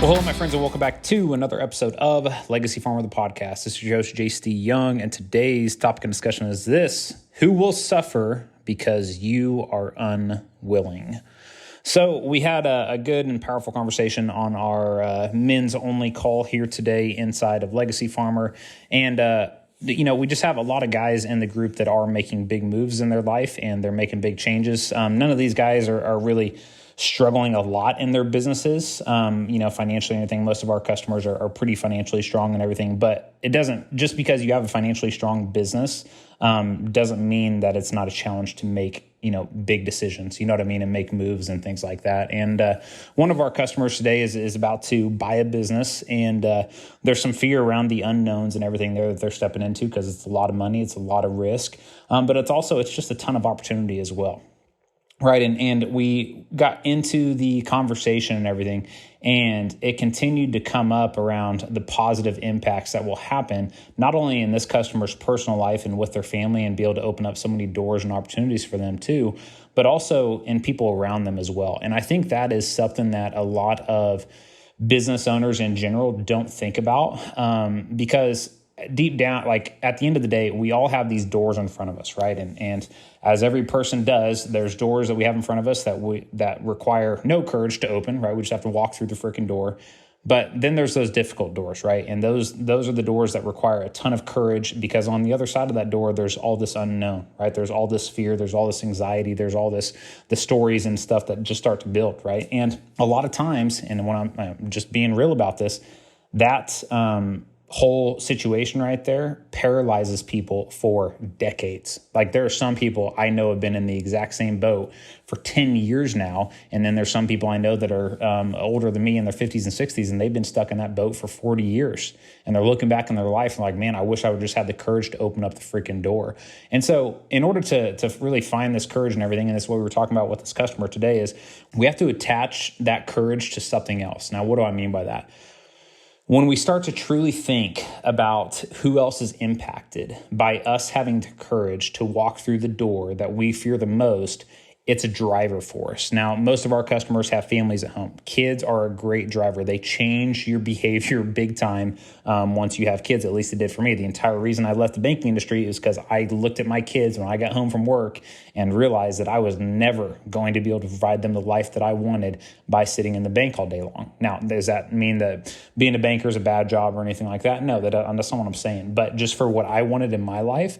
Well, hello, my friends, and welcome back to another episode of Legacy Farmer, the podcast. This is your host, J.C. Young, and today's topic of discussion is this: who will suffer because you are unwilling? So we had a good and powerful conversation on our men's only call here today inside of Legacy Farmer, and we just have a lot of guys in the group that are making big moves in their life, and they're making big changes. None of these guys are really struggling a lot in their businesses, financially and everything. Most of our customers are pretty financially strong and everything, but it doesn't, just because you have a financially strong business, doesn't mean that it's not a challenge to make, big decisions, and make moves and things like that. And one of our customers today is about to buy a business, and there's some fear around the unknowns and everything there that they're stepping into, because it's a lot of money, it's a lot of risk, but it's just a ton of opportunity as well. Right. And we got into the conversation and everything, and it continued to come up around the positive impacts that will happen, not only in this customer's personal life and with their family, and be able to open up so many doors and opportunities for them too, but also in people around them as well. And I think that is something that a lot of business owners in general don't think about, because deep down, like at the end of the day, we all have these doors in front of us, right? And as every person does, there's doors that we have in front of us that require no courage to open, right? We just have to walk through the freaking door. But then there's those difficult doors, right? And those are the doors that require a ton of courage, because on the other side of that door, there's all this unknown, right? There's all this fear, there's all this anxiety, there's all the stories and stuff that just start to build, right? And a lot of times, and when I'm just being real about this, that whole situation right there paralyzes people for decades. Like, there are some people I know have been in the exact same boat for 10 years now. And then there's some people I know that are older than me, in their 50s and 60s, and they've been stuck in that boat for 40 years. And they're looking back in their life and like, man, I wish I would just have the courage to open up the freaking door. And so in order to really find this courage and everything, and this is what we were talking about with this customer today, is we have to attach that courage to something else. Now, what do I mean by that? When we start to truly think about who else is impacted by us having the courage to walk through the door that we fear the most, it's a driver for us. Now, most of our customers have families at home. Kids are a great driver. They change your behavior big time once you have kids. At least it did for me. The entire reason I left the banking industry is because I looked at my kids when I got home from work and realized that I was never going to be able to provide them the life that I wanted by sitting in the bank all day long. Now, does that mean that being a banker is a bad job or anything like that? No, that's not what I'm saying. But just for what I wanted in my life,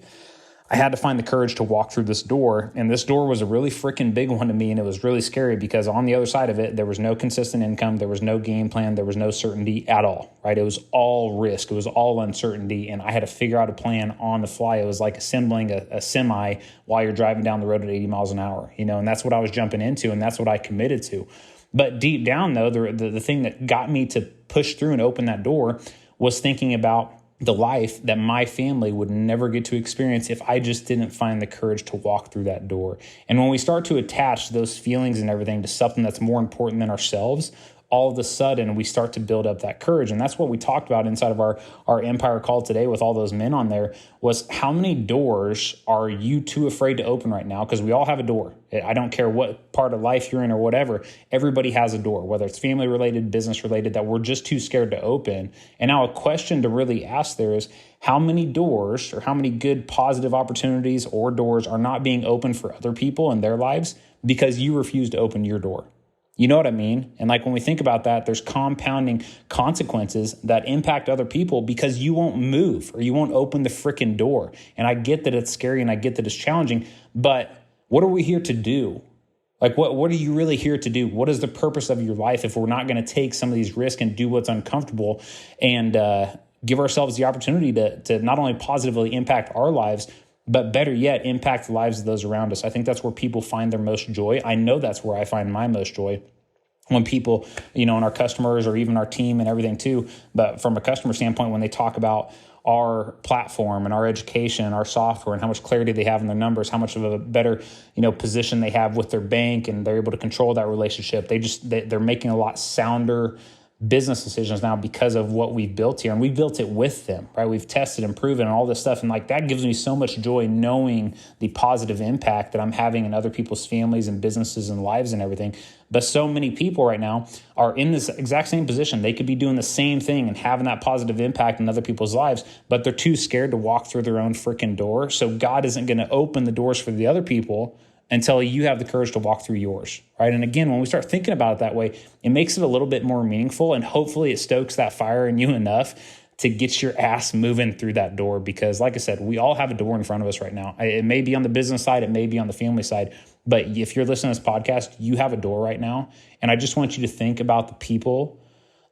I had to find the courage to walk through this door, and this door was a really freaking big one to me, and it was really scary because on the other side of it, there was no consistent income, there was no game plan, there was no certainty at all, right? It was all risk, it was all uncertainty, and I had to figure out a plan on the fly. It was like assembling a semi while you're driving down the road at 80 miles an hour, and that's what I was jumping into, and that's what I committed to. But deep down, though, the thing that got me to push through and open that door was thinking about the life that my family would never get to experience if I just didn't find the courage to walk through that door. And when we start to attach those feelings and everything to something that's more important than ourselves, all of a sudden we start to build up that courage. And that's what we talked about inside of our Empire call today with all those men on there, was how many doors are you too afraid to open right now? Because we all have a door. I don't care what part of life you're in or whatever. Everybody has a door, whether it's family related, business related, that we're just too scared to open. And now a question to really ask there is, how many doors or how many good positive opportunities or doors are not being opened for other people in their lives because you refuse to open your door? You know what I mean? And like when we think about that, there's compounding consequences that impact other people because you won't move or you won't open the freaking door. And I get that it's scary and I get that it's challenging, but what are we here to do? Like, what are you really here to do? What is the purpose of your life if we're not going to take some of these risks and do what's uncomfortable and give ourselves the opportunity to not only positively impact our lives, but better yet, impact the lives of those around us? I think that's where people find their most joy. I know that's where I find my most joy. When people, and our customers or even our team and everything too, but from a customer standpoint, when they talk about our platform and our education and our software and how much clarity they have in their numbers, how much of a better, position they have with their bank, and they're able to control that relationship. They're making a lot sounder business decisions now because of what we've built here, and we built it with them, right? We've tested and proven all this stuff, and like that gives me so much joy knowing the positive impact that I'm having in other people's families and businesses and lives and everything. But so many people right now are in this exact same position. They could be doing the same thing and having that positive impact in other people's lives, but they're too scared to walk through their own freaking door. So God isn't going to open the doors for the other people until you have the courage to walk through yours, right? And again, when we start thinking about it that way, it makes it a little bit more meaningful, and hopefully it stokes that fire in you enough to get your ass moving through that door. Because like I said, we all have a door in front of us right now. It may be on the business side, it may be on the family side, but if you're listening to this podcast, you have a door right now. And I just want you to think about the people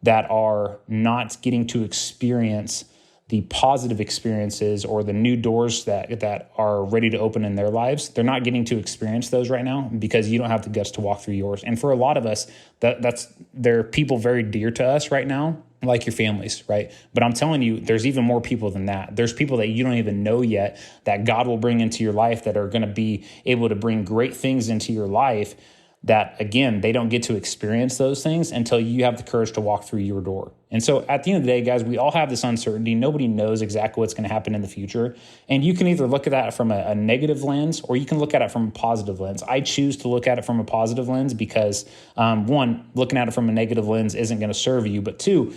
that are not getting to experience the positive experiences or the new doors that are ready to open in their lives. They're not getting to experience those right now because you don't have the guts to walk through yours. And for a lot of us, there are people very dear to us right now, like your families, right? But I'm telling you, there's even more people than that. There's people that you don't even know yet that God will bring into your life that are going to be able to bring great things into your life that, again, they don't get to experience those things until you have the courage to walk through your door. And so at the end of the day, guys, we all have this uncertainty. Nobody knows exactly what's going to happen in the future. And you can either look at that from a negative lens or you can look at it from a positive lens. I choose to look at it from a positive lens because, one, looking at it from a negative lens isn't going to serve you. But two,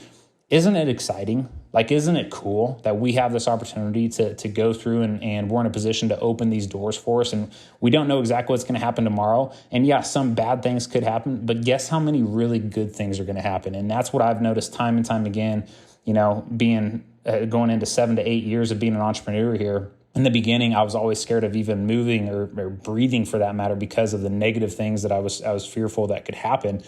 isn't it exciting? Like, isn't it cool that we have this opportunity to go through and we're in a position to open these doors for us, and we don't know exactly what's going to happen tomorrow. And yeah, some bad things could happen, but guess how many really good things are going to happen? And that's what I've noticed time and time again, being going into 7 to 8 years of being an entrepreneur here. In the beginning, I was always scared of even moving or breathing for that matter because of the negative things that I was fearful that could happen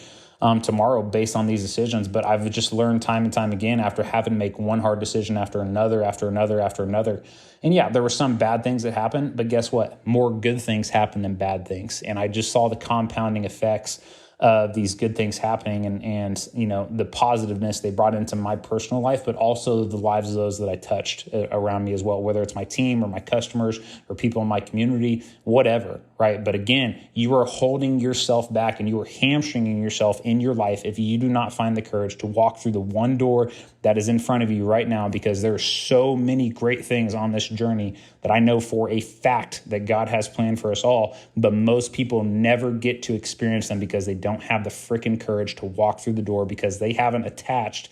tomorrow based on these decisions. But I've just learned time and time again after having to make one hard decision after another, after another, after another. And yeah, there were some bad things that happened, but guess what? More good things happen than bad things. And I just saw the compounding effects of these good things happening and the positiveness they brought into my personal life, but also the lives of those that I touched around me as well, whether it's my team or my customers or people in my community, whatever, right? But again, you are holding yourself back and you are hamstringing yourself in your life if you do not find the courage to walk through the one door that is in front of you right now, because there are so many great things on this journey that I know for a fact that God has planned for us all, but most people never get to experience them because they don't have the freaking courage to walk through the door because they haven't attached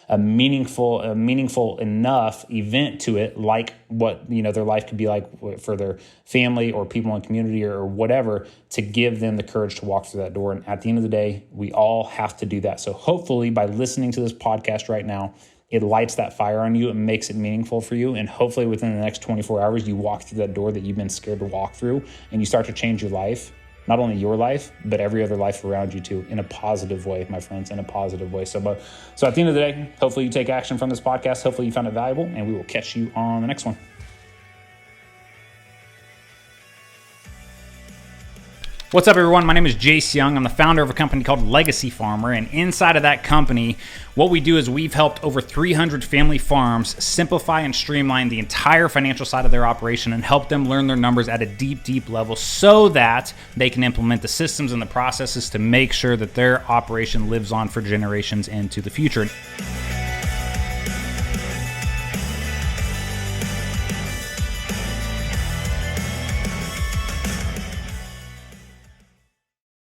a meaningful enough event to it, like what their life could be like for their family or people in community or whatever, to give them the courage to walk through that door. And at the end of the day, we all have to do that. So hopefully by listening to this podcast right now, it lights that fire on you and makes it meaningful for you. And hopefully within the next 24 hours, you walk through that door that you've been scared to walk through and you start to change your life. Not only your life, but every other life around you too, in a positive way, my friends, in a positive way. So at the end of the day, hopefully you take action from this podcast. Hopefully you found it valuable, and we will catch you on the next one. What's up, everyone? My name is Jace Young. I'm the founder of a company called Legacy Farmer, and inside of that company, what we do is we've helped over 300 family farms simplify and streamline the entire financial side of their operation and help them learn their numbers at a deep, deep level so that they can implement the systems and the processes to make sure that their operation lives on for generations into the future.